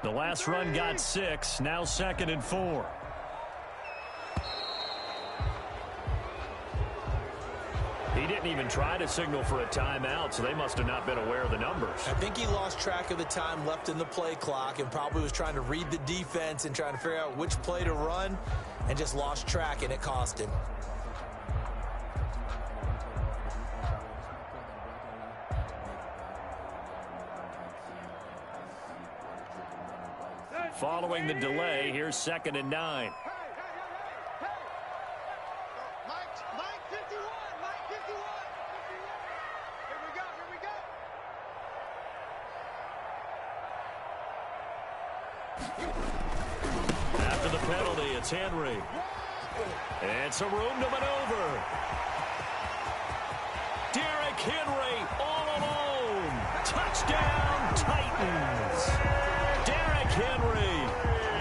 The last run got 6. Now 2nd and 4. He didn't even try to signal for a timeout, so they must have not been aware of the numbers. I think he lost track of the time left in the play clock and probably was trying to read the defense and trying to figure out which play to run and just lost track, and it cost him. Following the delay, here's 2nd and 9. After the penalty, it's Henry. It's a room to maneuver. Derrick Henry all alone. Touchdown, Titans. Derrick Henry,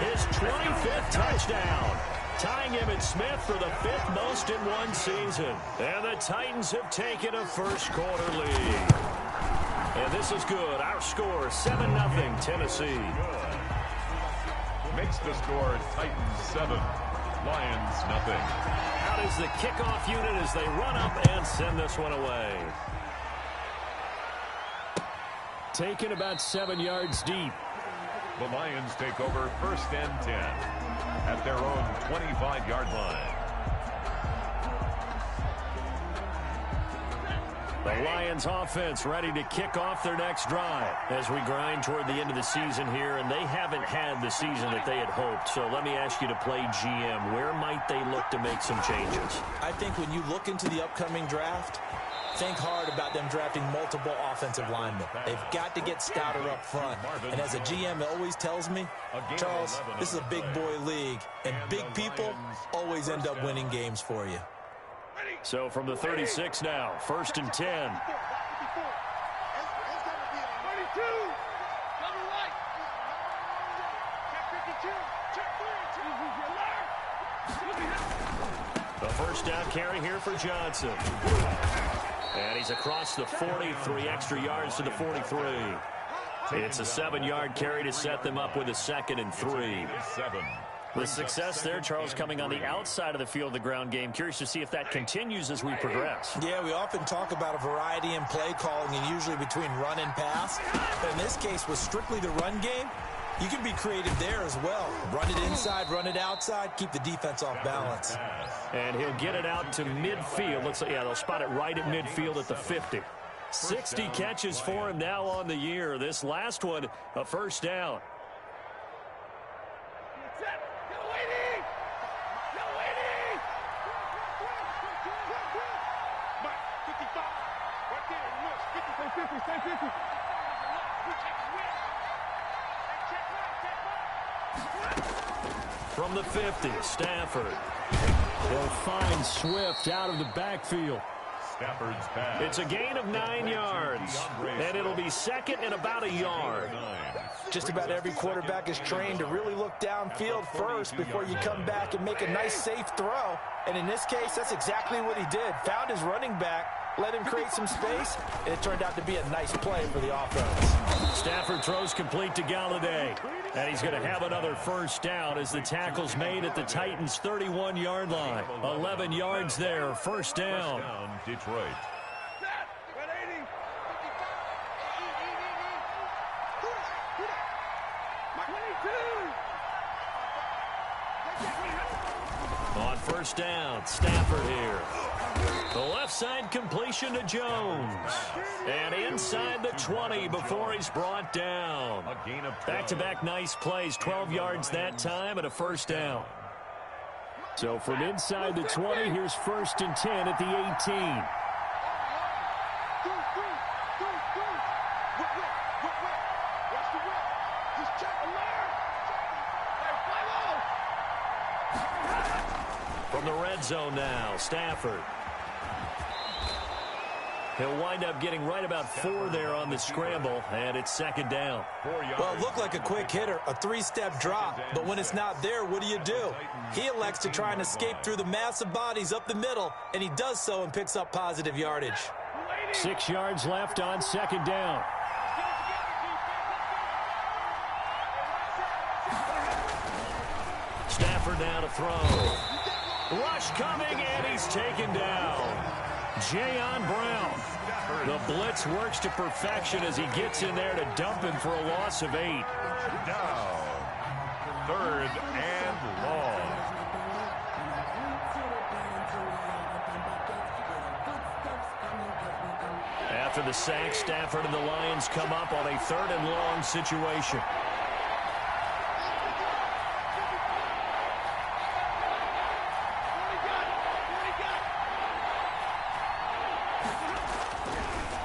his 25th touchdown, tying Emmitt Smith for the 5th most in one season. And the Titans have taken a first-quarter lead. And this is good. Our score, 7-0 Tennessee. Makes the score Titans 7, Lions nothing. Out is the kickoff unit as they run up and send this one away. Taken about 7 yards deep. The Lions take over 1st and 10 at their own 25-yard line. The Lions offense ready to kick off their next drive as we grind toward the end of the season here, and they haven't had the season that they had hoped. So let me ask you to play GM. Where might they look to make some changes? I think when you look into the upcoming draft, think hard about them drafting multiple offensive linemen. They've got to get stouter up front. And as a GM always tells me, Charles, this is a big boy league, and big people always end up winning games for you. So from the 36 now, 1st and 10. The first down carry here for Johnson. And he's across the 40, 3 extra yards to the 43. It's a 7-yard carry to set them up with a 2nd and 3. The success there, Charles, coming on the outside of the field of the ground game. Curious to see if that continues as we progress. Yeah, we often talk about a variety in play calling and usually between run and pass. But in this case, with strictly the run game, you can be creative there as well. Run it inside, run it outside, keep the defense off balance. And he'll get it out to midfield. Looks like, yeah, they'll spot it right at midfield at the 50. 60 catches for him now on the year. This last one, a first down. From the 50, Stafford. They'll find Swift out of the backfield. Stafford's pass. It's a gain of 9 yards, and it'll be 2nd and about a yard. Just about every quarterback is trained to really look downfield first before you come back and make a nice, safe throw. And in this case, that's exactly what he did. Found his running back, let him create some space, and it turned out to be a nice play for the offense. Stafford throws complete to Galladay, and he's going to have another first down as the tackle's made at the Titans' 31-yard line. 11 yards there, first down. Detroit. On first down, Stafford here. The left side completion to Jones. And inside the 20 before he's brought down. Back-to-back nice plays, 12 yards that time and a first down. So from inside the 20, here's 1st and 10 at the 18. From the red zone now, Stafford. He'll wind up getting right about 4 there on the scramble, and it's 2nd down. Well, it looked like a quick hitter, a 3-step drop, but when it's not there, what do? He elects to try and escape through the massive bodies up the middle, and he does so and picks up positive yardage. 6 yards left on 2nd down. Stafford now to throw. Rush coming, and he's taken down. Jayon Brown. The blitz works to perfection as he gets in there to dump him for a loss of 8. Down. 3rd and long. After the sack, Stafford and the Lions come up on a 3rd and long situation.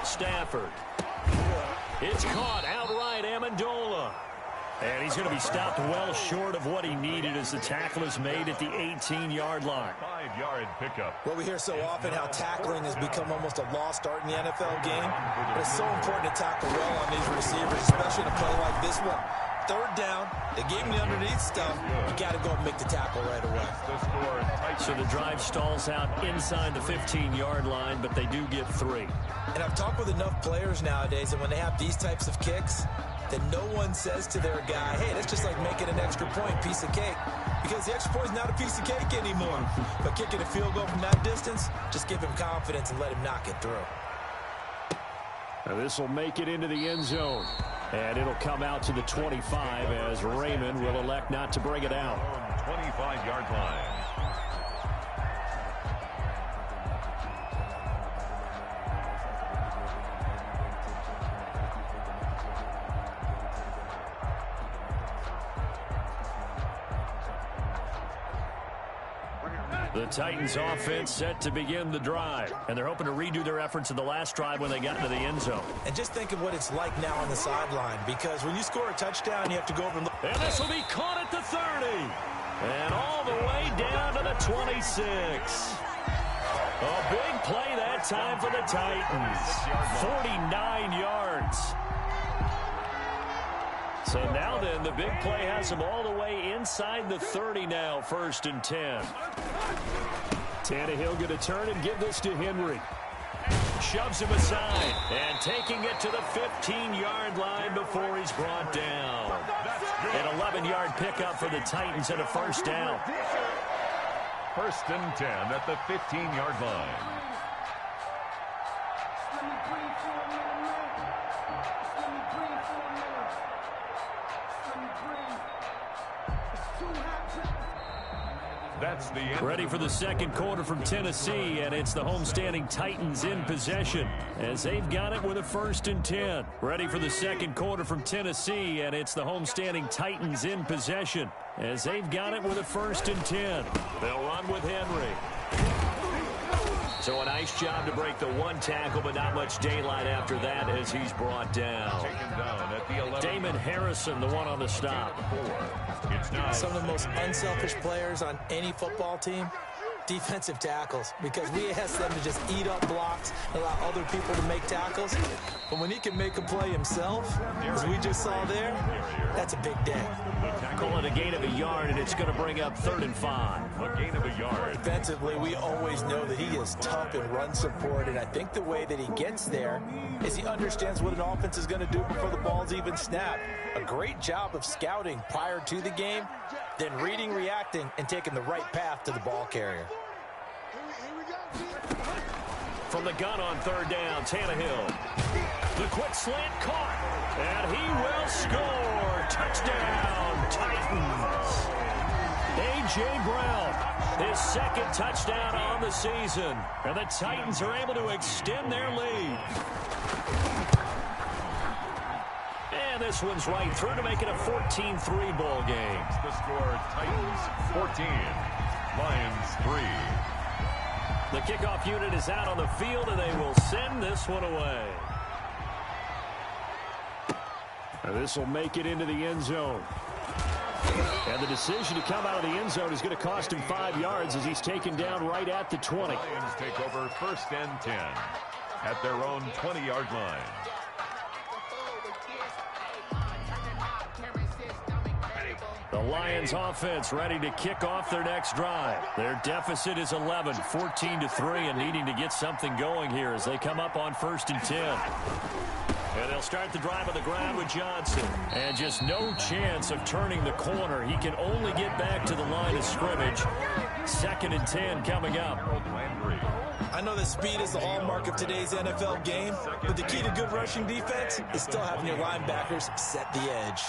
Stafford. It's caught outright, Amendola. And he's going to be stopped well short of what he needed as the tackle is made at the 18-yard line. 5-yard pickup. Well, we hear so often how tackling has become almost a lost art in the NFL game. But it's so important to tackle well on these receivers, especially in a play like this one. 3rd down, they gave him the underneath stuff. You got to go and make the tackle right away. So the drive stalls out inside the 15-yard line, but they do get 3. And I've talked with enough players nowadays, and when they have these types of kicks, then no one says to their guy, hey, that's just like making an extra point, piece of cake. Because the extra point is not a piece of cake anymore. But kicking a field goal from that distance, just give him confidence and let him knock it through. Now this will make it into the end zone. And it'll come out to the 25 as Raymond will elect not to bring it out. 25-yard line. The Titans offense set to begin the drive. And they're hoping to redo their efforts in the last drive when they got into the end zone. And just think of what it's like now on the sideline. Because when you score a touchdown, you have to go over and look. And this will be caught at the 30. And all the way down to the 26. A big play that time for the Titans. 49 yards. So now then, the big play has them all the way inside the 30 now, 1st and 10. Tannehill going to turn and give this to Henry. Shoves him aside and taking it to the 15-yard line before he's brought down. An 11-yard pickup for the Titans and a 1st down. 1st and 10 at the 15-yard line. That's the end. Ready for the second quarter from Tennessee, and it's the homestanding Titans in possession as they've got it with a 1st and 10. Ready for the second quarter from Tennessee, and it's the homestanding Titans in possession as they've got it with a 1st and 10. They'll run with Henry. So a nice job to break the 1 tackle, but not much daylight after that as he's brought down. Damon Harrison, the one on the stop. Some of the most unselfish players on any football team, defensive tackles, because we ask them to just eat up blocks, allow other people to make tackles. But when he can make a play himself, as we just saw there, that's a big day. Call it a gain of a yard, and it's going to bring up 3rd and 5. A gain of a yard. Defensively, we always know that he is tough in run support, and I think the way that he gets there is he understands what an offense is going to do before the ball's even snapped. A great job of scouting prior to the game, then reading, reacting, and taking the right path to the ball carrier. From the gun on 3rd down, Tannehill. The quick slant caught, and he will score. Touchdown, Titans. A.J. Brown, his 2nd touchdown on the season. And the Titans are able to extend their lead. And this one's right through to make it a 14-3 ball game. The score, Titans 14, Lions 3. The kickoff unit is out on the field, and they will send this one away. This will make it into the end zone. And the decision to come out of the end zone is going to cost him 5 yards as he's taken down right at the 20. Lions take over 1st and 10 at their own 20-yard line. The Lions offense ready to kick off their next drive. Their deficit is 11, 14-3, and needing to get something going here as they come up on 1st and 10. And They'll start the drive on the ground with Johnson. And just no chance of turning the corner. He can only get back to the line of scrimmage. 2nd and 10 coming up. I know that speed is the hallmark of today's NFL game, but the key to good rushing defense is still having your linebackers set the edge.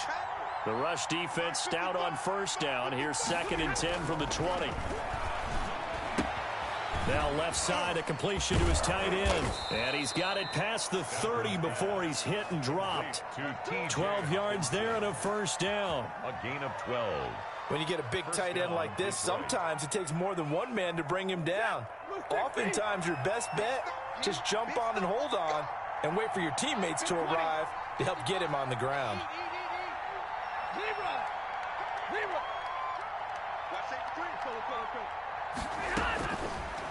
The rush defense stout on 1st down. Here's 2nd and 10 from the 20. Now left side, a completion to his tight end. And he's got it past the 30 before he's hit and dropped. 12 yards there and a 1st down. A gain of 12. When you get a big tight end like this, sometimes it takes more than one man to bring him down. Oftentimes, your best bet, just jump on and hold on and wait for your teammates to arrive to help get him on the ground.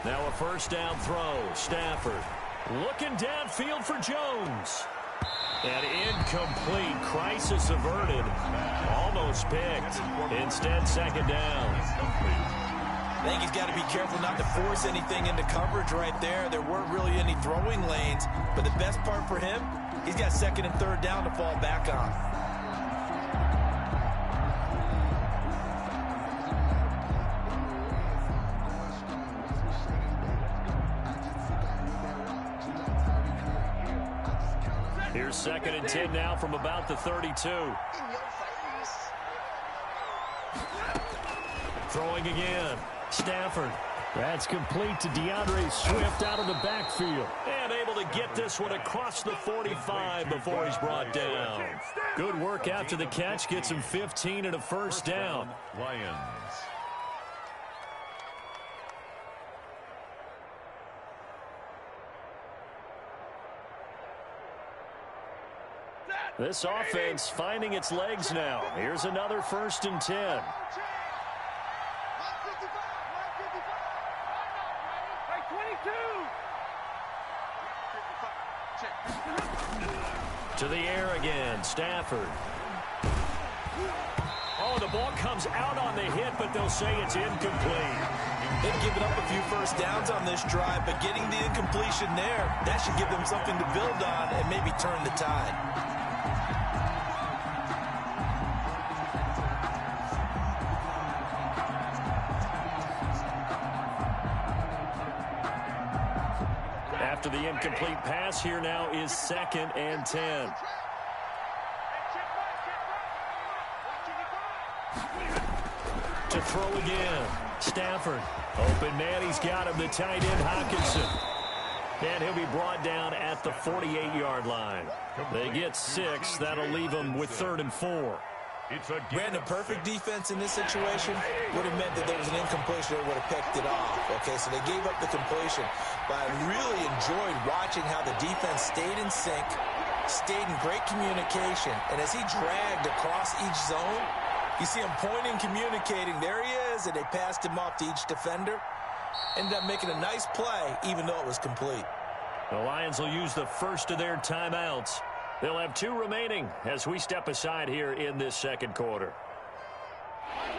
Now a 1st down throw. Stafford looking downfield for Jones. And incomplete. Crisis averted. Almost picked. Instead, 2nd down. I think he's got to be careful not to force anything into coverage right there. There weren't really any throwing lanes. But the best part for him, he's got 2nd and 3rd down to fall back on. Here's 2nd and 10 now from about the 32. Throwing again. Stafford. That's complete to DeAndre Swift out of the backfield. And able to get this one across the 45 before he's brought down. Good work after the catch. Gets him 15 and a 1st down. Lions. This offense finding its legs now. Here's another 1st and 10. To the air again, Stafford. Oh, the ball comes out on the hit, but they'll say it's incomplete. They've given up a few 1st downs on this drive, but getting the incompletion there, that should give them something to build on and maybe turn the tide. After the incomplete pass, here now is 2nd and 10. To throw again. Stafford. Open man, he's got him. The tight end, Hockenson. And he'll be brought down at the 48-yard line. They get 6. That'll leave them with 3rd and 4. Brandon, perfect defense in this situation would have meant that there was an incompletion. They would have picked it off. Okay, so they gave up the completion. But I really enjoyed watching how the defense stayed in sync, stayed in great communication. And as he dragged across each zone, you see him pointing, communicating. There he is, and they passed him off to each defender. Ended up making a nice play, even though it was complete. The Lions will use the first of their timeouts. They'll have 2 remaining as we step aside here in this 2nd quarter.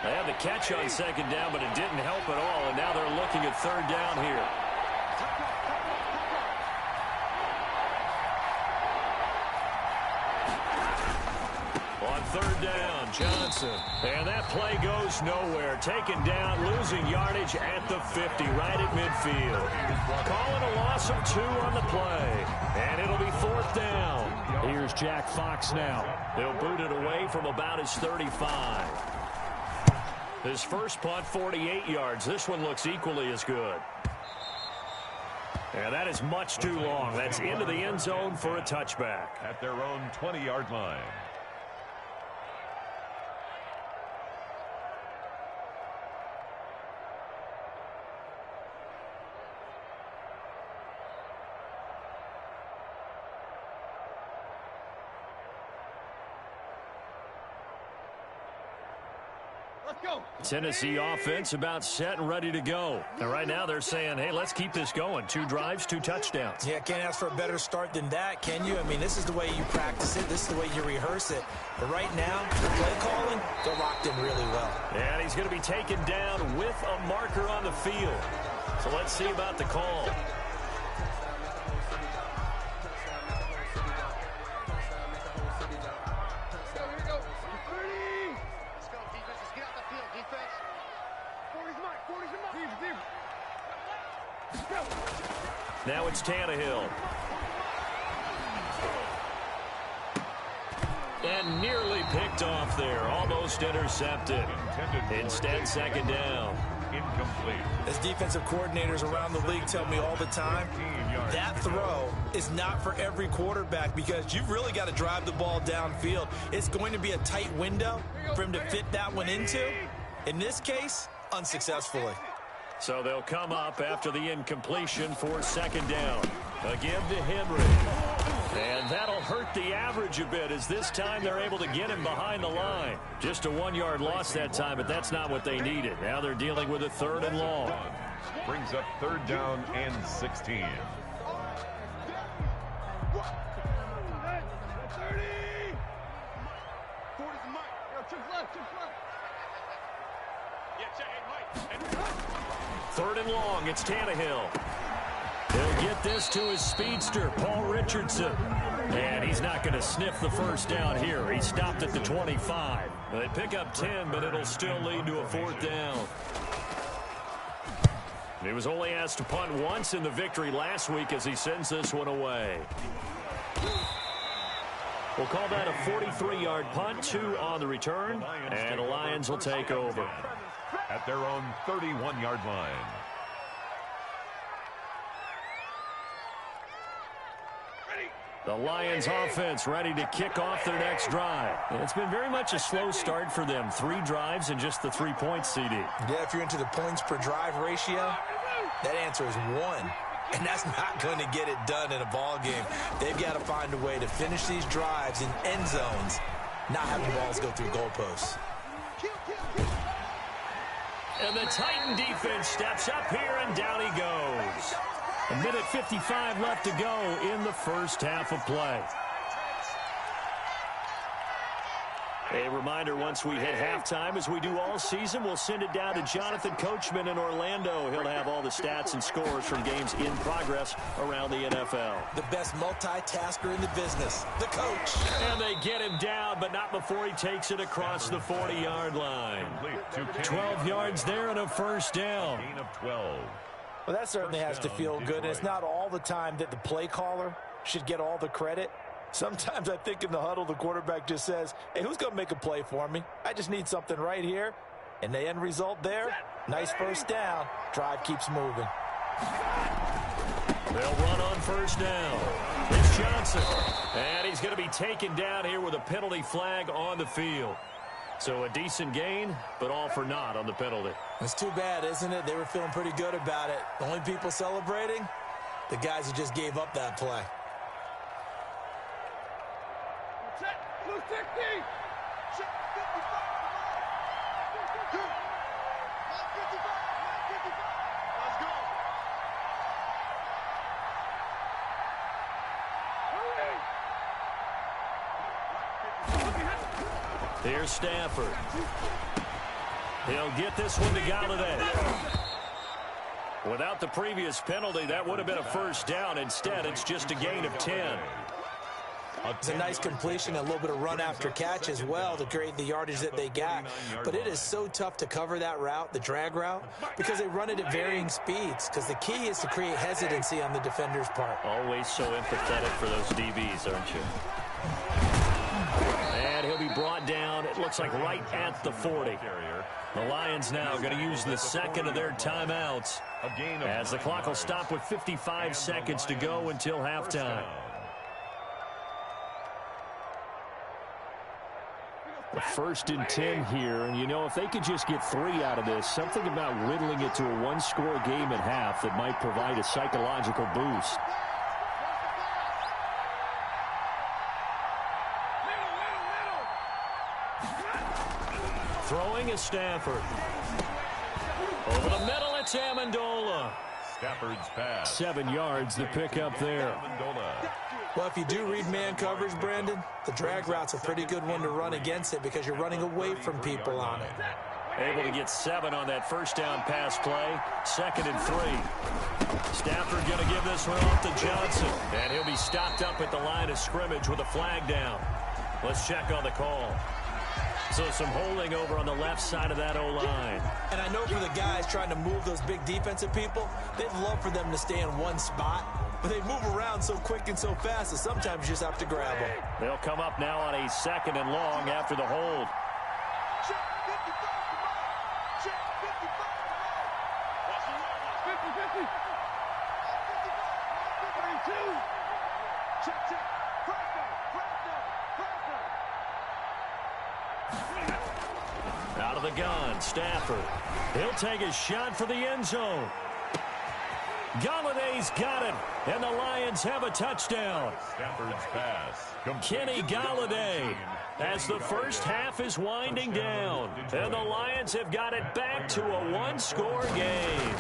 They had the catch on 2nd down, but it didn't help at all, and now they're looking at 3rd down here. On 3rd down, Johnson. And that play goes nowhere. Taken down, losing yardage at the 50, right at midfield. Calling a loss of 2 on the play. And it'll be 4th down. Here's Jack Fox now. They'll boot it away from about his 35. His first punt, 48 yards. This one looks equally as good. And that is much too long. That's into the end zone for a touchback. At their own 20-yard line. Tennessee offense about set and ready to go. And right now they're saying, hey, let's keep this going. 2 drives, 2 touchdowns. Yeah, can't ask for a better start than that, can you? I mean, this is the way you practice it. This is the way you rehearse it. But right now, the play calling, they're locked in really well. And he's going to be taken down with a marker on the field. So let's see about the call. Now it's Tannehill. And nearly picked off there. Almost intercepted. Instead, second down. Incomplete. As defensive coordinators around the league tell me all the time, that throw is not for every quarterback because you've really got to drive the ball downfield. It's going to be a tight window for him to fit that one into. In this case, unsuccessfully. So they'll come up after the incompletion for second down. A give to Henry. And that'll hurt the average a bit as this time they're able to get him behind the line. Just a 1-yard loss that time, but that's not what they needed. Now they're dealing with a 3rd and long. Brings up 3rd down and 16. Third and long, it's Tannehill. He'll get this to his speedster, Paul Richardson. And he's not going to sniff the first down here. He stopped at the 25. They pick up 10, but it'll still lead to a 4th down. He was only asked to punt once in the victory last week as he sends this one away. We'll call that a 43-yard punt, 2 on the return, and the Lions will take over. At their own 31-yard line. The Lions offense ready to kick off their next drive. And it's been very much a slow start for them. 3 drives and just the 3 points, CD. Yeah, if you're into the points per drive ratio, that answer is 1. And that's not going to get it done in a ball game. They've got to find a way to finish these drives in end zones, not have the balls go through goalposts. And the Titan defense steps up here, and down he goes. A minute 55 left to go in the first half of play. A reminder, once we hit halftime, as we do all season, we'll send it down to Jonathan Coachman in Orlando. He'll have all the stats and scores from games in progress around the NFL. The best multitasker in the business, the coach. And they get him down, but not before he takes it across the 40-yard line. 12 yards there and a first down. Gain of 12. Well, that certainly has to feel good. And it's not all the time that the play caller should get all the credit. Sometimes I think in the huddle, the quarterback just says, hey, who's going to make a play for me? I just need something right here. And the end result there, nice first down. Drive keeps moving. They'll run on first down. It's Johnson. And he's going to be taken down here with a penalty flag on the field. So a decent gain, but all for naught on the penalty. It's too bad, isn't it? They were feeling pretty good about it. The only people celebrating, the guys who just gave up that play. Here's Stafford. He'll get this one to Galladay. Without the previous penalty, that would have been a first down. Instead, it's just a gain of 10. It's a nice completion, a little bit of run after catch as well to create the yardage that they got. But it is so tough to cover that route, the drag route, because they run it at varying speeds. Because the key is to create hesitancy on the defender's part. Always so empathetic for those DBs, aren't you? And he'll be brought down, it looks like right at the 40. The Lions now going to use the second of their timeouts as the clock will stop with 55 seconds to go until halftime. The 1st and 10 here, and you know, if they could just get 3 out of this, something about whittling it to a one-score game at half that might provide a psychological boost. Throwing is Stafford. Over the middle, it's Amendola. Stafford's pass. 7 yards, the pickup there. Amendola. Well, if you do read man coverage, Brandon, the drag route's a pretty good one to run against it because you're running away from people on it. Able to get 7 on that first down pass play. 2nd and 3. Stafford going to give this one off to Johnson. And he'll be stopped up at the line of scrimmage with a flag down. Let's check on the call. So some holding over on the left side of that O-line. And I know for the guys trying to move those big defensive people, they'd love for them to stay in one spot. but they move around so quick and so fast that sometimes you just have to grab them. They'll come up now on a 2nd and long after the hold. Out of the gun, Stafford. He'll take a shot for the end zone. Galladay's got it, and the Lions have a touchdown. Stafford's pass. Kenny Galladay, as the first half is winding down, and the Lions have got it back to a one-score game.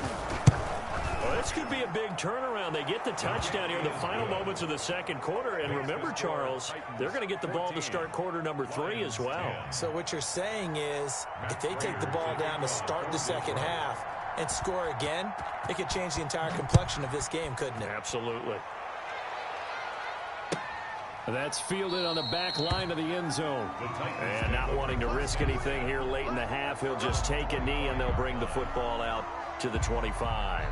Well, this could be a big turnaround. They get the touchdown here in the final moments of the second quarter. And remember, Charles, they're going to get the ball to start quarter number 3 as well. So what you're saying is if they take the ball down to start the second half and score again, it could change the entire complexion of this game, couldn't it? Absolutely. That's fielded on the back line of the end zone. And not wanting to risk anything here late in the half, he'll just take a knee and they'll bring the football out to the 25.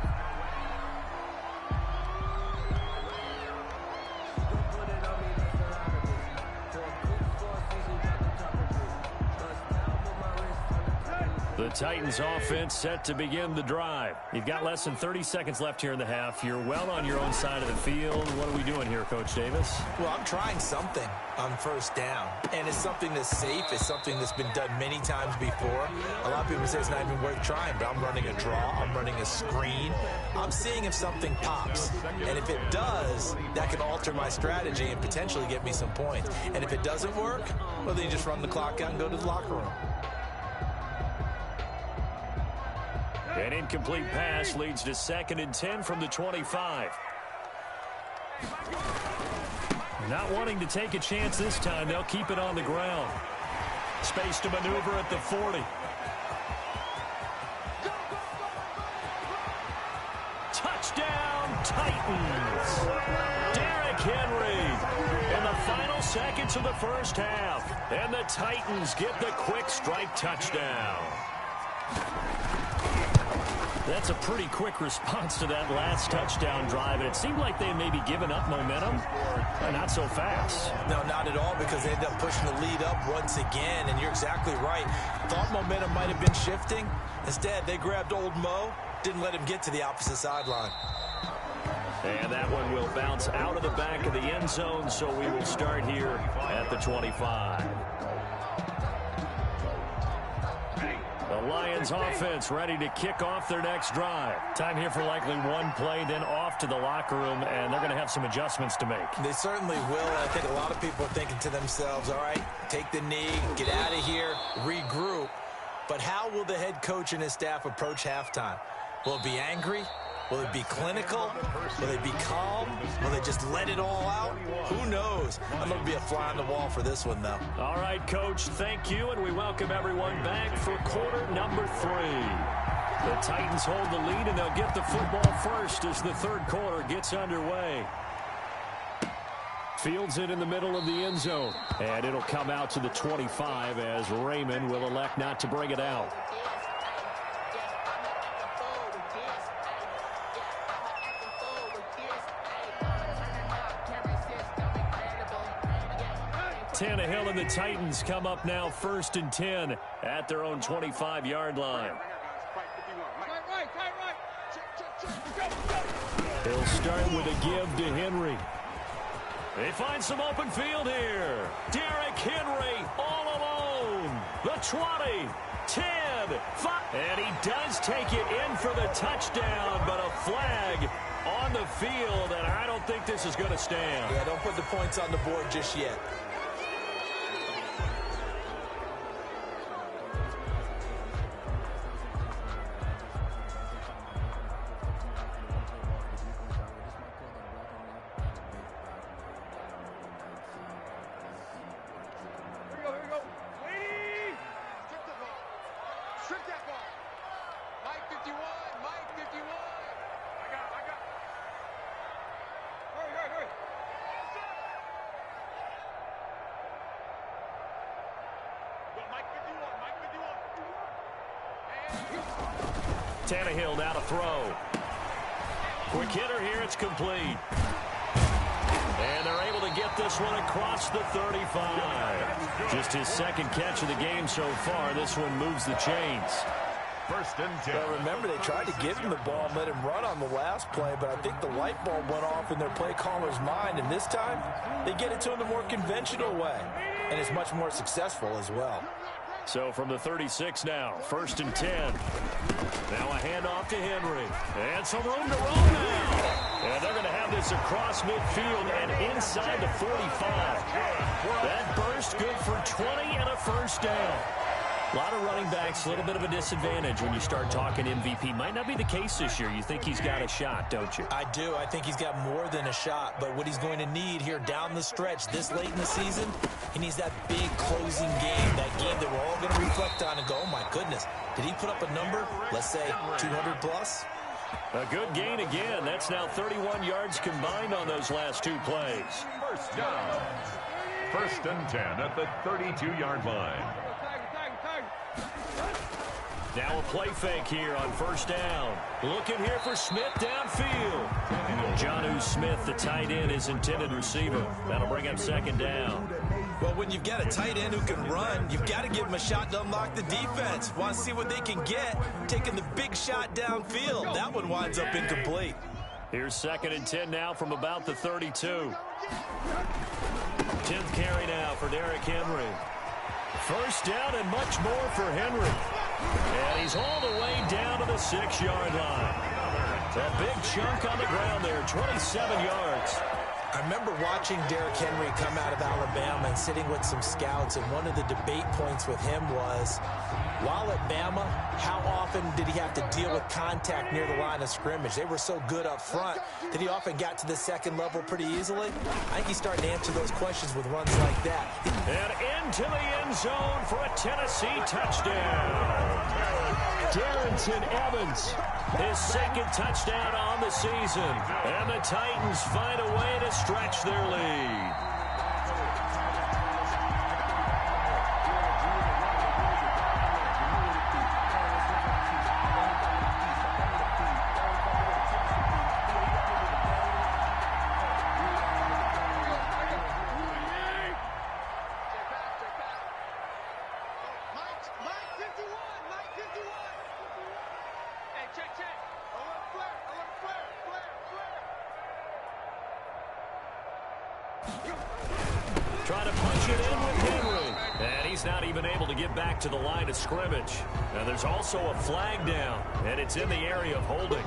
The Titans offense set to begin the drive. You've got less than 30 seconds left here in the half. You're well on your own side of the field. What are we doing here, Coach Davis? Well, I'm trying something on first down. And it's something that's safe. It's something that's been done many times before. A lot of people say it's not even worth trying, but I'm running a draw. I'm running a screen. I'm seeing if something pops. And if it does, that can alter my strategy and potentially get me some points. And if it doesn't work, well, then you just run the clock out and go to the locker room. An incomplete pass leads to 2nd and 10 from the 25. Not wanting to take a chance this time, they'll keep it on the ground. Space to maneuver at the 40. Touchdown, Titans! Derrick Henry in the final seconds of the first half. And the Titans get the quick strike touchdown. That's a pretty quick response to that last touchdown drive, and it seemed like they may be giving up momentum, but not so fast. No, not at all, because they ended up pushing the lead up once again, and you're exactly right. Thought momentum might have been shifting. Instead, they grabbed old Mo, didn't let him get to the opposite sideline. And that one will bounce out of the back of the end zone, so we will start here at the 25. The Lions offense ready to kick off their next drive. Time here for likely one play, then off to the locker room, and they're going to have some adjustments to make. They certainly will. I think a lot of people are thinking to themselves, all right, take the knee, get out of here, regroup. But how will the head coach and his staff approach halftime? Will it be angry? Will it be clinical? Will they be calm? Will they just let it all out? Who knows? I'm going to be a fly on the wall for this one, though. All right, Coach, thank you, and we welcome everyone back for quarter number 3. The Titans hold the lead, and they'll get the football first as the third quarter gets underway. Fields it in the middle of the end zone, and it'll come out to the 25 as Raymond will elect not to bring it out. Tannehill and the Titans come up now 1st and 10 at their own 25-yard line. He'll start with a give to Henry. They find some open field here. Derrick Henry all alone. The 20, 10, 5. And he does take it in for the touchdown, but a flag on the field, and I don't think this is going to stand. Yeah, don't put the points on the board just yet. Tannehill now to throw. Quick hitter here. It's complete. And they're able to get this one across the 35. Just his second catch of the game so far. This one moves the chains. First and 10. Well, remember, they tried to give him the ball and let him run on the last play, but I think the light bulb went off in their play caller's mind, and this time they get it to him the more conventional way, and it's much more successful as well. So from the 36 now, first and 10. Now a handoff to Henry. And some room to roll now. And they're going to have this across midfield and inside the 45. That burst good for 20 and a first down. A lot of running backs, a little bit of a disadvantage when you start talking MVP. Might not be the case this year. You think he's got a shot, don't you? I do. I think he's got more than a shot, but what he's going to need here down the stretch this late in the season, he needs that big closing game, that game that we're all going to reflect on and go, oh my goodness, did he put up a number, let's say 200 plus? A good gain again. That's now 31 yards combined on those last two plays. First down. First and 10 at the 32-yard line. Now a play fake here on first down. Looking here for Smith downfield. Jonnu Smith, the tight end, is intended receiver. That'll bring up second down. Well, when you've got a tight end who can run, you've got to give him a shot to unlock the defense. Want to see what they can get, taking the big shot downfield. That one winds up incomplete. Here's second and 10 now from about the 32. 10th carry now for Derrick Henry. First down and much more for Henry. And he's all the way down to the 6-yard line. A big chunk on the ground there, 27 yards. I remember watching Derrick Henry come out of Alabama and sitting with some scouts, and one of the debate points with him was, while at Bama, how often did he have to deal with contact near the line of scrimmage? They were so good up front that he often got to the second level pretty easily. I think he's starting to answer those questions with runs like that. And into the end zone for a Tennessee touchdown. Darrynton Evans, his second touchdown on the season. And the Titans find a way to stretch their lead. Trying to punch it in with Henry. And he's not even able to get back to the line of scrimmage. Now there's also a flag down, and it's in the area of holding.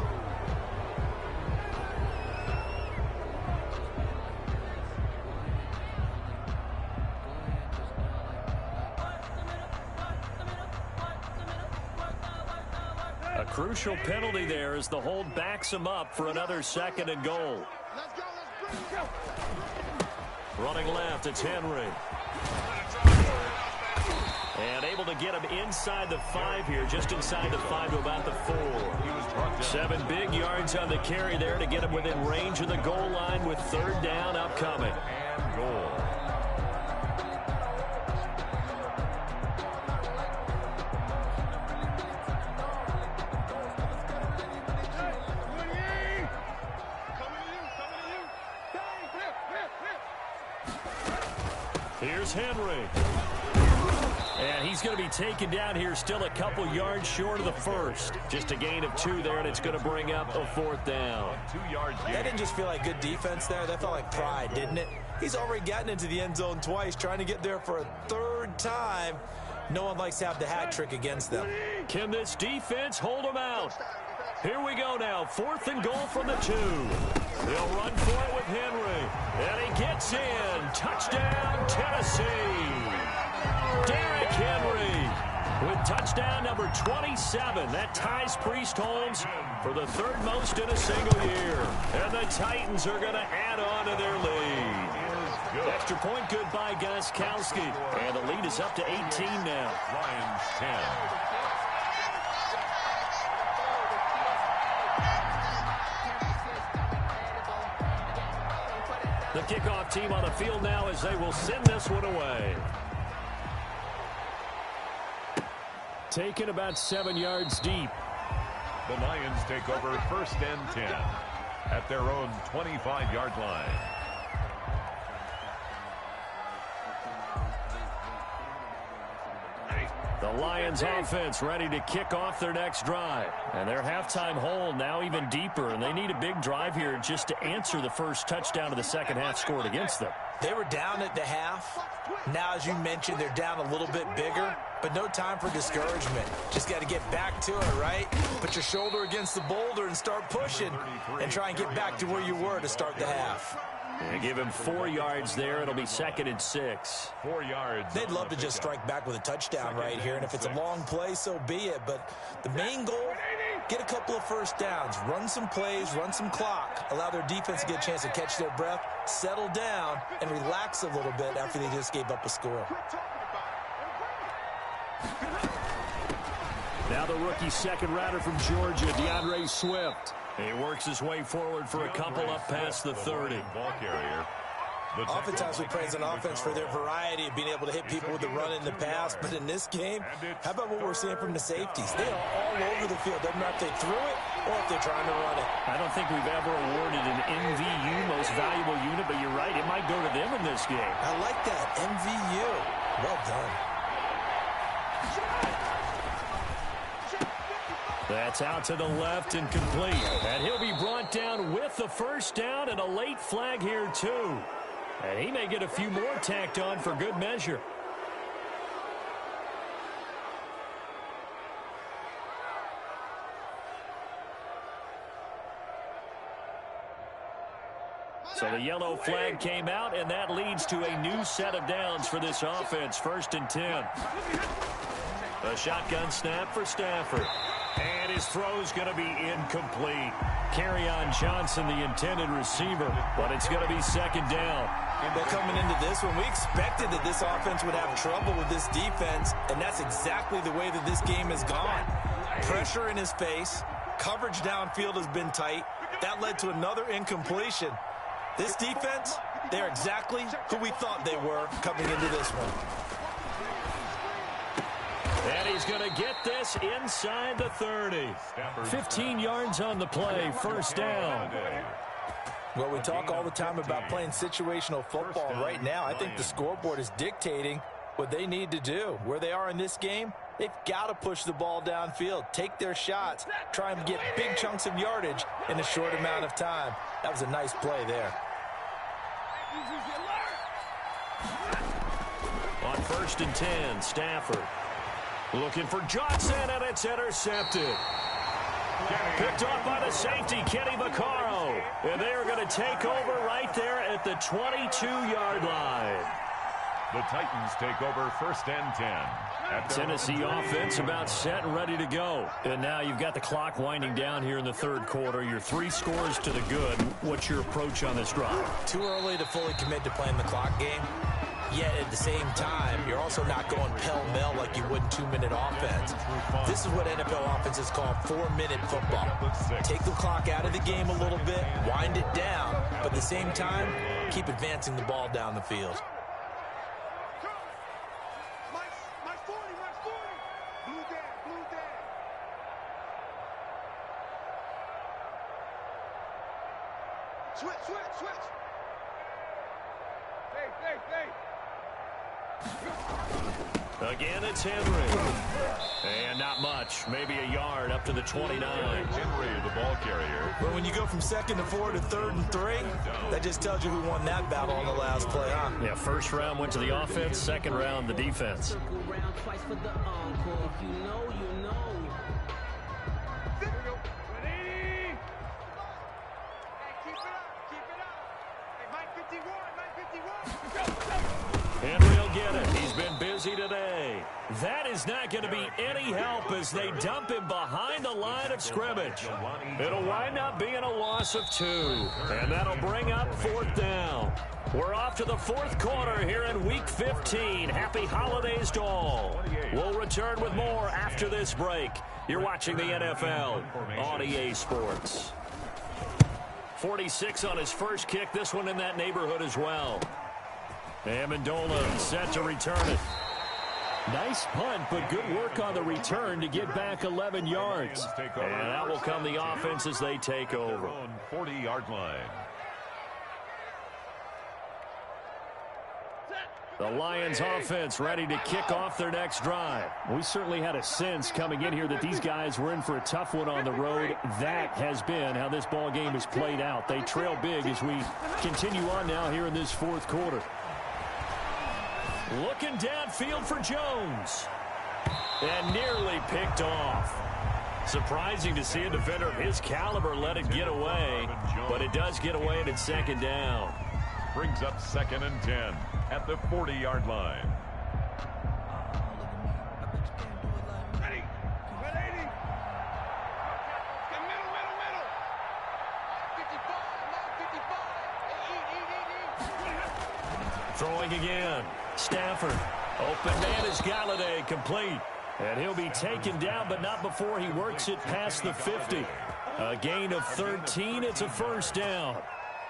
A crucial penalty there as the hold backs him up for another second and goal. Running left, it's Henry. And able to get him inside the 5 here, just inside the 5 to about the 4. 7 big yards on the carry there to get him within range of the goal line with third down upcoming. And goal. Here's Henry. And he's going to be taken down here still a couple yards short of the first. Just a gain of 2 there, and it's going to bring up a fourth down. 2 yards gain. That didn't just feel like good defense there. That felt like pride, didn't it? He's already gotten into the end zone twice, trying to get there for a third time. No one likes to have the hat trick against them. Can this defense hold them out? Here we go now. 4th and goal from the 2. They'll run for it with Henry. And he gets in. Touchdown, Tennessee. Derrick Henry with touchdown number 27. That ties Priest Holmes for the 3rd most in a single year. And the Titans are going to add on to their lead. Extra point good by Gostkowski. And the lead is up to 18 now. Lions 10. The kickoff team on the field now as they will send this one away. Taken about 7 yards deep. The Lions take over first and 10. at their own 25-yard line. The Lions offense ready to kick off their next drive. And their halftime hole now even deeper, and they need a big drive here just to answer the first touchdown of the second half scored against them. They were down at the half. Now, as you mentioned, they're down a little bit bigger, but no time for discouragement. Just got to get back to it, right? Put your shoulder against the boulder and start pushing and try and get back to where you were to start the half. They give him 4 yards there. It'll be 2nd and 6. 4 yards. They'd love to just strike back with a touchdown right here, and if it's a long play, so be it. But the main goal, get a couple of first downs, run some plays, run some clock, allow their defense to get a chance to catch their breath, settle down, and relax a little bit after they just gave up a score. Now the rookie second rounder from Georgia, DeAndre Swift. He works his way forward for a couple up past the 30. Ball carrier. Oftentimes we praise an offense for their variety of being able to hit people with the run and the pass, but in this game, how about what we're seeing from the safeties? They are all over the field. Doesn't matter if they threw it or if they're trying to run it. I don't think we've ever awarded an MVU, most valuable unit, but you're right, it might go to them in this game. I like that, MVU. Well done. That's out to the left and complete. And he'll be brought down with the first down and a late flag here, too. And he may get a few more tacked on for good measure. So the yellow flag came out, and that leads to a new set of downs for this offense. 1st and 10. A shotgun snap for Stafford. And his throw's going to be incomplete. Kerryon Johnson, the intended receiver, but it's going to be 2nd down. But coming into this one, we expected that this offense would have trouble with this defense, and that's exactly the way that this game has gone. Pressure in his face, coverage downfield has been tight. That led to another incompletion. This defense, they're exactly who we thought they were coming into this one. And he's going to get this inside the 30. 15 yards on the play, 1st down. Well, we talk all the time about playing situational football. Right now, I think the scoreboard is dictating what they need to do. Where they are in this game, they've got to push the ball downfield, take their shots, try and get big chunks of yardage in a short amount of time. That was a nice play there. On 1st and 10, Stafford. Looking for Johnson, and it's intercepted. Picked off by the safety, Kenny Vaccaro. And they are going to take over right there at the 22-yard line. The Titans take over 1st and 10. Tennessee offense about set and ready to go. And now you've got the clock winding down here in the 3rd quarter. You're 3 scores to the good. What's your approach on this drive? Too early to fully commit to playing the clock game. Yet at the same time, you're also not going pell-mell like you would in 2-minute offense. This is what NFL offenses call 4-minute football. Take the clock out of the game a little bit, wind it down, but at the same time, keep advancing the ball down the field. Switch. Hey. Again, it's Henry. And not much. Maybe a yard up to the 29. Henry, the ball carrier. But when you go from 2nd to 4 to 3rd and 3, that just tells you who won that battle on the last play, huh? Yeah, 1st round went to the offense, 2nd round the defense. Henry will get it. He's been busy today. That is not going to be any help as they dump him behind the line of scrimmage. It'll wind up being a loss of 2. And that'll bring up 4th down. We're off to the 4th quarter here in Week 15. Happy holidays to all. We'll return with more after this break. You're watching the NFL on EA Sports. 46 on his first kick. This one in that neighborhood as well. Amendola set to return it. Nice punt, but good work on the return to get back 11 yards. And that will come the offense as they take over. 40-yard line. The Lions offense ready to kick off their next drive. We certainly had a sense coming in here that these guys were in for a tough one on the road. That has been how this ball game has played out. They trail big as we continue on now here in this fourth quarter. Looking downfield for Jones. And nearly picked off. Surprising to see a defender of his caliber let it get away. But it does get away and it's second down. Brings up 2nd and 10 at the 40-yard line. Ready. 180. Middle. 55. Throwing again. Stafford. Open man is Galladay, complete. And he'll be taken down, but not before he works it past the 50. A gain of 13. It's a first down.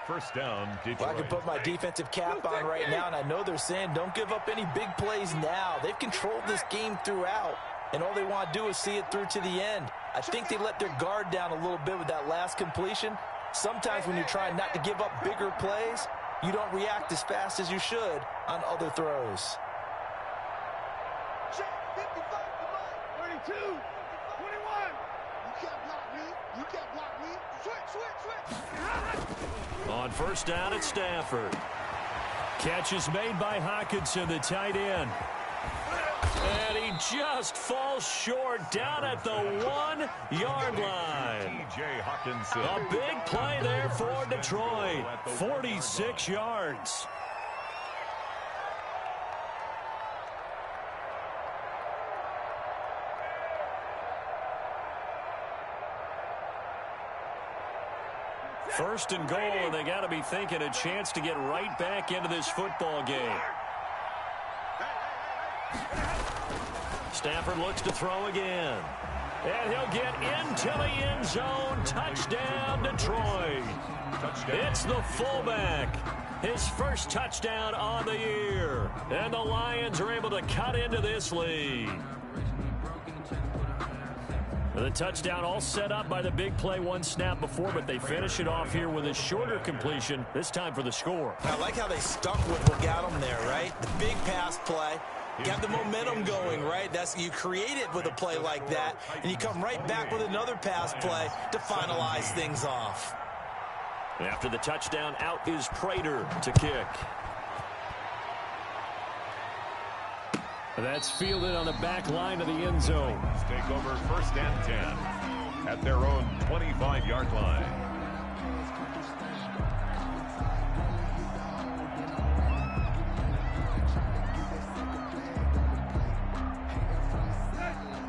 First down, Detroit. Well, I can put my defensive cap on right now, and I know they're saying don't give up any big plays now. They've controlled this game throughout, and all they want to do is see it through to the end. I think they let their guard down a little bit with that last completion. Sometimes when you're trying not to give up bigger plays, you don't react as fast as you should on other throws. Check. 55. 32. 21. You can't block me. You can't block me. Switch. On first down, it's Stafford. Catch is made by Hockenson, the tight end. And he just falls short down at the 1-yard line. T.J. Hockenson. A big play there for Detroit. 46 yards. First and goal, and they got to be thinking a chance to get right back into this football game. Stafford looks to throw again. And he'll get into the end zone. Touchdown, Detroit. It's the fullback. His first touchdown on the year. And the Lions are able to cut into this lead. The touchdown all set up by the big play one snap before, but they finish it off here with a shorter completion, this time for the score. I like how they stuck with what got them there, right? The big pass play. Got the momentum going, right? You create it with a play like that, and you come right back with another pass play to finalize things off. After the touchdown, out is Prater to kick. That's fielded on the back line of the end zone. Take over 1st and 10 at their own 25-yard line.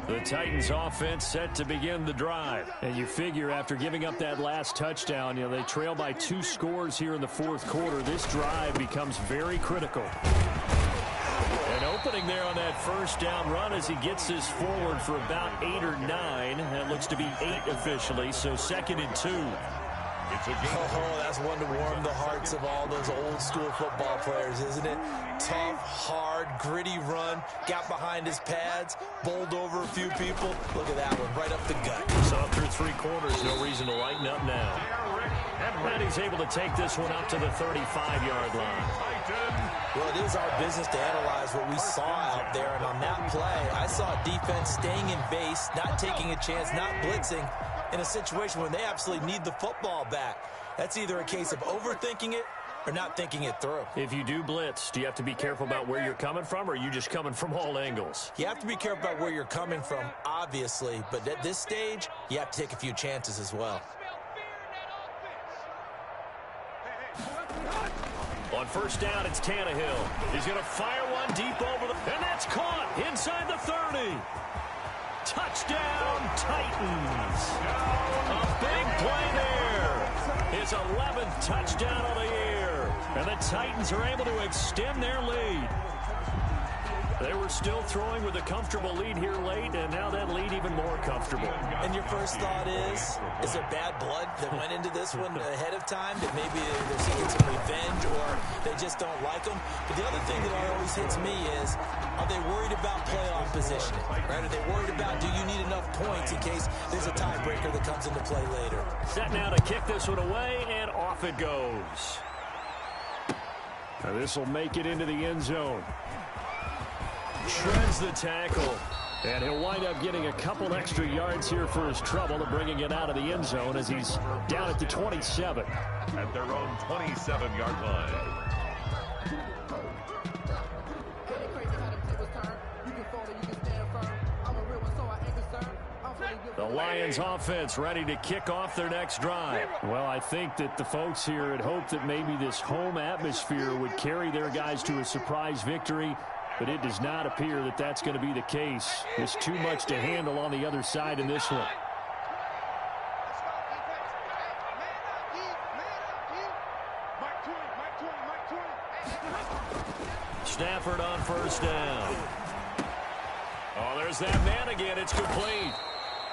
The Titans offense set to begin the drive. And you figure after giving up that last touchdown, they trail by 2 scores here in the fourth quarter. This drive becomes very critical. An opening there on that first down run as he gets this forward for about 8 or 9. That looks to be 8 officially, so 2nd and 2. Oh, that's one to warm the hearts of all those old school football players, isn't it? Tough, hard, gritty run. Got behind his pads, bowled over a few people. Look at that one, right up the gut. Saw through 3 quarters, no reason to lighten up now. And he's able to take this one up to the 35-yard line. Well, it is our business to analyze what we saw out there, and on that play, I saw defense staying in base, not taking a chance, not blitzing, in a situation when they absolutely need the football back. That's either a case of overthinking it or not thinking it through. If you do blitz, do you have to be careful about where you're coming from, or are you just coming from all angles? You have to be careful about where you're coming from, obviously, but at this stage, you have to take a few chances as well. On first down, it's Tannehill. He's going to fire one deep over the... And that's caught inside the 30. Touchdown, Titans. A big play there. His 11th touchdown of the year. And the Titans are able to extend their lead. They were still throwing with a comfortable lead here late, and now that lead even even more comfortable. And your first thought is there bad blood that went into this one ahead of time, that maybe they're seeking some revenge or they just don't like them? But the other thing that always hits me is, are they worried about playoff positioning? Right? Are they worried about, do you need enough points in case there's a tiebreaker that comes into play later? Set now to kick this one away, and off it goes. Now this will make it into the end zone. Shreds the tackle. And he'll wind up getting a couple extra yards here for his trouble and bringing it out of the end zone as he's down at the 27. At their own 27-yard line. The Lions offense ready to kick off their next drive. Well, I think that the folks here had hoped that maybe this home atmosphere would carry their guys to a surprise victory, but it does not appear that that's going to be the case. There's too much to handle on the other side in this one. Stafford on first down. Oh, there's that man again. It's complete.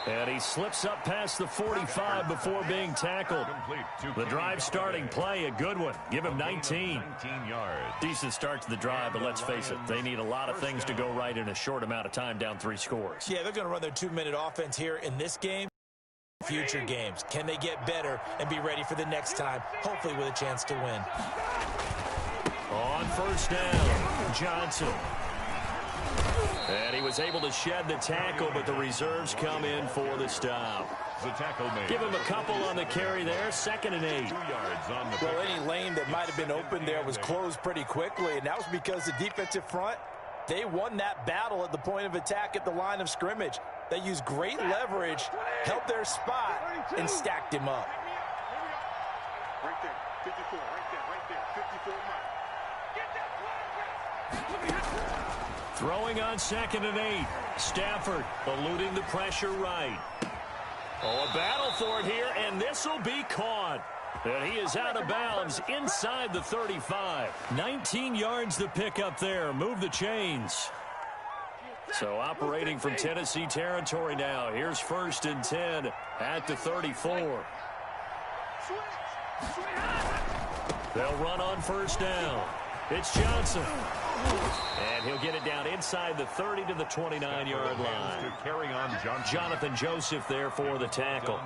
And he slips up past the 45 before being tackled. The drive starting play, a good one. Give him 19 yards. Decent start to the drive, but let's face it, they need a lot of things to go right in a short amount of time, down 3 scores. Yeah, they're going to run their 2-minute offense here in this game. Future games. Can they get better and be ready for the next time, hopefully with a chance to win? On first down, Johnson. And he was able to shed the tackle, but the reserves come in for the stop. The tackle made. Give him a couple on the carry there. 2nd and 8. 2 yards on the well, any lane that might have been open there was closed pretty quickly, and that was because the defensive front, they won that battle at the point of attack at the line of scrimmage. They used great leverage, held their spot, and stacked him up. Right there, 54, right there, 54 miles. Get that flag. Throwing on 2nd and 8. Stafford eluding the pressure right. Oh, a battle for it here, and this will be caught. And he is out of bounds inside the 35. 19 yards to pick up there. Move the chains. So operating from Tennessee territory now. Here's 1st and 10 at the 34. They'll run on first down. It's Johnson. And he'll get it down inside the 30 to the 29-yard line. To carry on Jonathan Joseph there for the tackle.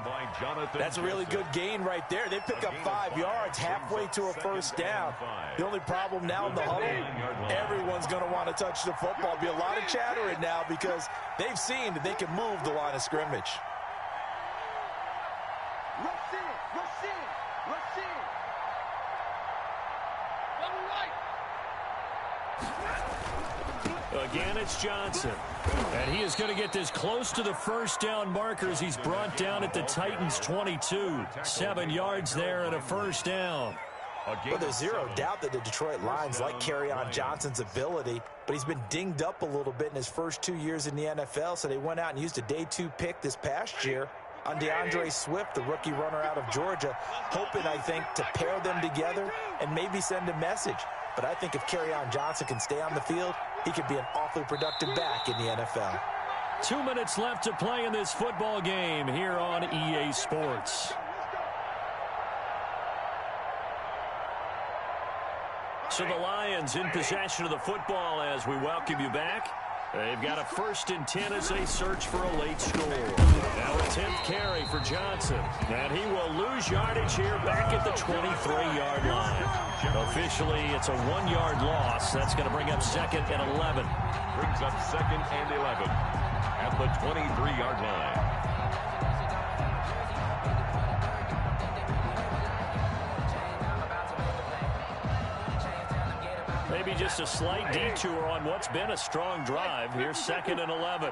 That's a really good gain right there. They pick up 5 yards halfway to a first down. The only problem now in the huddle, everyone's going to want to touch the football. There'll be a lot of chattering now because they've seen that they can move the line of scrimmage. Rush in, rush in, rush in. Double right. Again, it's Johnson. And he is going to get this close to the first down markers. He's brought down at the Titans' 22. 7 yards there and a first down. Well, there's zero doubt that the Detroit Lions like Kerryon Johnson's ability, but he's been dinged up a little bit in his first 2 years in the NFL, so they went out and used a day 2 pick this past year on DeAndre Swift, the rookie runner out of Georgia, hoping, I think, to pair them together and maybe send a message. But I think if Kerryon Johnson can stay on the field, he could be an awfully productive back in the NFL. 2 minutes left to play in this football game here on EA Sports. So the Lions in possession of the football as we welcome you back. They've got a 1st and 10 as they search for a late score. Now a 10th carry for Johnson. And he will lose yardage here back at the 23-yard line. Officially, it's a 1-yard loss. That's going to bring up 2nd and 11. Brings up 2nd and 11 at the 23-yard line. Maybe just a slight detour on what's been a strong drive. Here's 2nd and 11.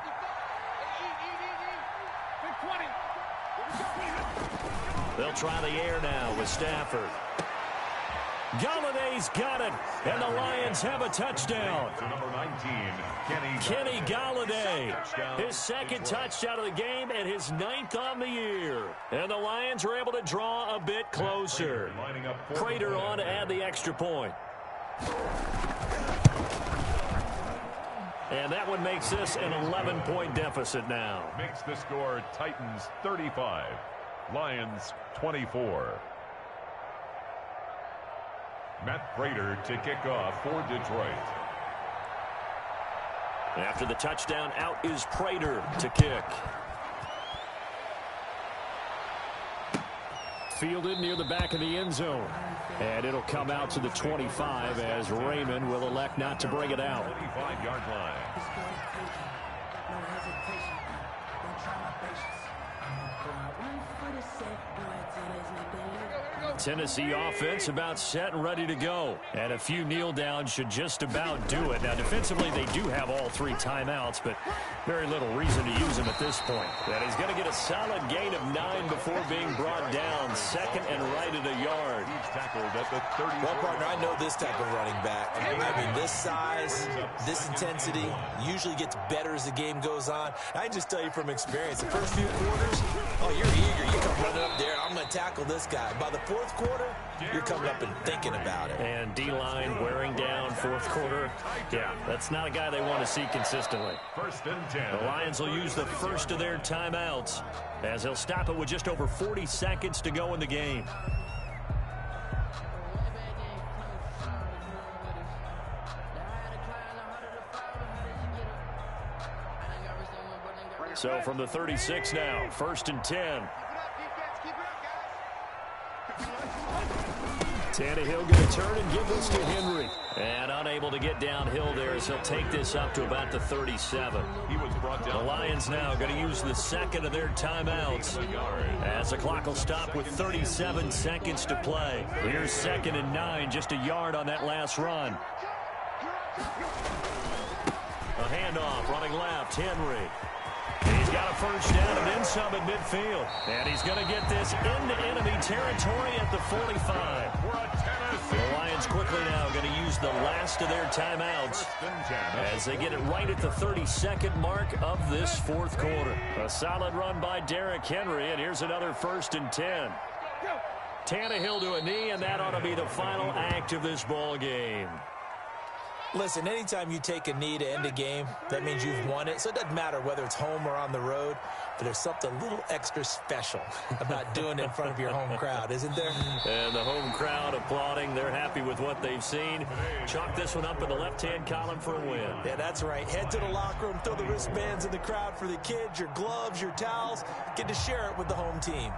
They'll try the air now with Stafford. Galladay's got it, and the Lions have a touchdown. Number 19, Kenny Galladay, his 2nd touchdown of the game and his 9th on the year. And the Lions are able to draw a bit closer. Prater on to add the extra point. And that one makes this an 11-point deficit now. Makes the score Titans 35, Lions 24. Matt Prater to kick off for Detroit. After the touchdown, out is Prater to kick. Fielded near the back of the end zone. And it'll come out to the 25 as Raymond will elect not to bring it out. 25-yard line. Tennessee offense about set and ready to go. And a few kneel downs should just about do it. Now, defensively, they do have all 3 timeouts, but very little reason to use them at this point. And he's going to get a solid gain of 9 before being brought down. Second and right at a yard. He's tackled at the 30. Well, partner, I know this type of running back. I mean, this size, this intensity usually gets better as the game goes on. I just tell you from experience, the first few quarters, oh, you're eager. You come running up there. I'm going to tackle this guy. By the fourth quarter, you're coming up and thinking about it. And D-line wearing down fourth quarter. Yeah, that's not a guy they want to see consistently. First and 10. The Lions will use the first of their timeouts as they'll stop it with just over 40 seconds to go in the game. So from the 36 now, first and 10. Tannehill going to turn and give this to Henry. And unable to get downhill there as he'll take this up to about the 37. He was brought down. The Lions now going to use the second of their timeouts as the clock will stop with 37 seconds to play. Here's 2nd and 9, just a yard on that last run. A handoff, running left, Henry. He's got a first down and then some at midfield. And he's going to get this into enemy territory at the 45. The Lions quickly now going to use the last of their timeouts as they get it right at the 32nd mark of this fourth quarter. A solid run by Derrick Henry, and here's another 1st and 10. Tannehill to a knee, and that ought to be the final act of this ball game. Listen, anytime you take a knee to end a game, that means you've won it. So it doesn't matter whether it's home or on the road, but there's something a little extra special about doing it in front of your home crowd, isn't there? And the home crowd applauding. They're happy with what they've seen. Chalk this one up in the left-hand column for a win. Yeah, that's right. Head to the locker room, throw the wristbands in the crowd for the kids, your gloves, your towels. Get to share it with the home team.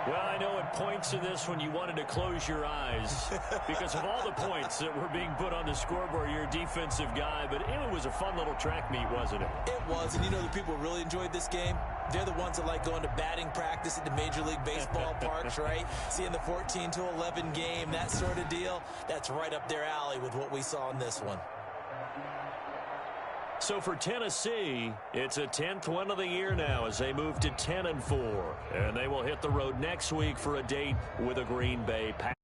Well, I know at points in this when you wanted to close your eyes because of all the points that were being put on the scoreboard. You're a defensive guy, but it was a fun little track meet, wasn't it? It was, and you know the people who really enjoyed this game? They're the ones that like going to batting practice at the Major League Baseball parks, right? Seeing the 14-11 game, that sort of deal. That's right up their alley with what we saw in this one. So for Tennessee, it's a 10th win of the year now as they move to 10-4. And they will hit the road next week for a date with the Green Bay Packers.